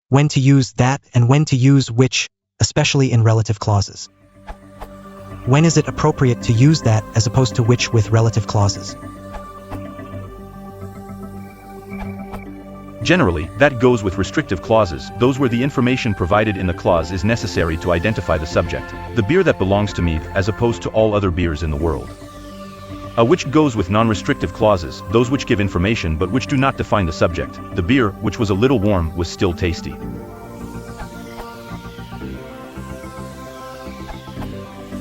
when to use that and when to use which, especially in relative clauses. When is it appropriate to use that as opposed to which with relative clauses? Generally, that goes with restrictive clauses, those where the information provided in the clause is necessary to identify the subject, the beer that belongs to me, as opposed to all other beers in the world. A which goes with non-restrictive clauses, those which give information but which do not define the subject. The beer, which was a little warm, was still tasty.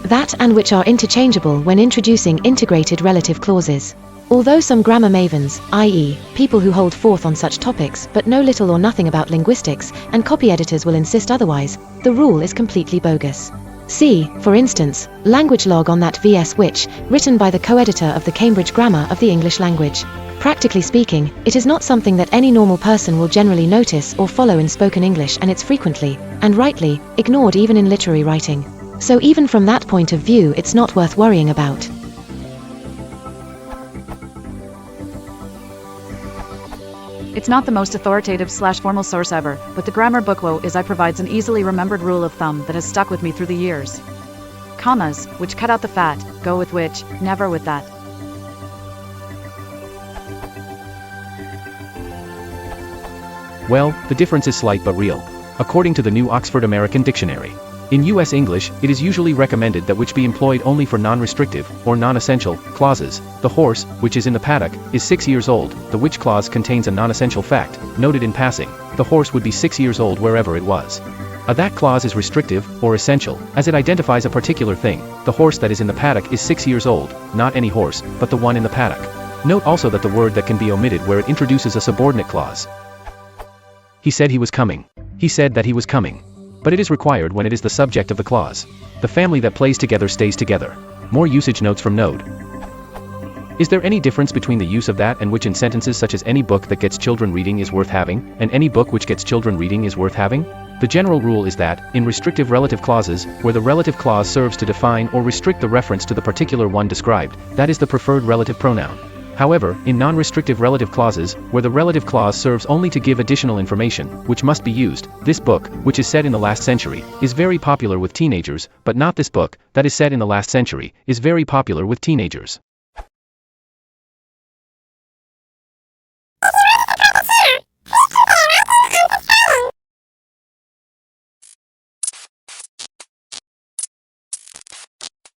That and which are interchangeable when introducing integrated relative clauses. Although some grammar mavens, i.e., people who hold forth on such topics but know little or nothing about linguistics, and copy editors will insist otherwise, the rule is completely bogus. See, for instance, language log on that VS which, written by the co-editor of the Cambridge Grammar of the English Language. Practically speaking, it is not something that any normal person will generally notice or follow in spoken English, and it's frequently, and rightly, ignored even in literary writing. So even from that point of view, it's not worth worrying about. It's not the most authoritative/formal source ever, but the grammar book provides an easily remembered rule of thumb that has stuck with me through the years. Commas, which cut out the fat, go with which, never with that. Well, the difference is slight but real. According to the New Oxford American Dictionary. In U.S. English, it is usually recommended that which be employed only for non-restrictive, or non-essential, clauses. The horse, which is in the paddock, is 6 years old. The which clause contains a non-essential fact, noted in passing. The horse would be 6 years old wherever it was. A that clause is restrictive, or essential, as it identifies a particular thing. The horse that is in the paddock is 6 years old, not any horse, but the one in the paddock. Note also that the word that can be omitted where it introduces a subordinate clause. He said he was coming. He said that he was coming. But it is required when it is the subject of the clause. The family that plays together stays together. More usage notes from Node. Is there any difference between the use of that and which in sentences such as any book that gets children reading is worth having, and any book which gets children reading is worth having? The general rule is that, in restrictive relative clauses, where the relative clause serves to define or restrict the reference to the particular one described, that is the preferred relative pronoun. However, in non-restrictive relative clauses, where the relative clause serves only to give additional information, which must be used, this book, which is set in the last century, is very popular with teenagers, but not this book, that is set in the last century, is very popular with teenagers.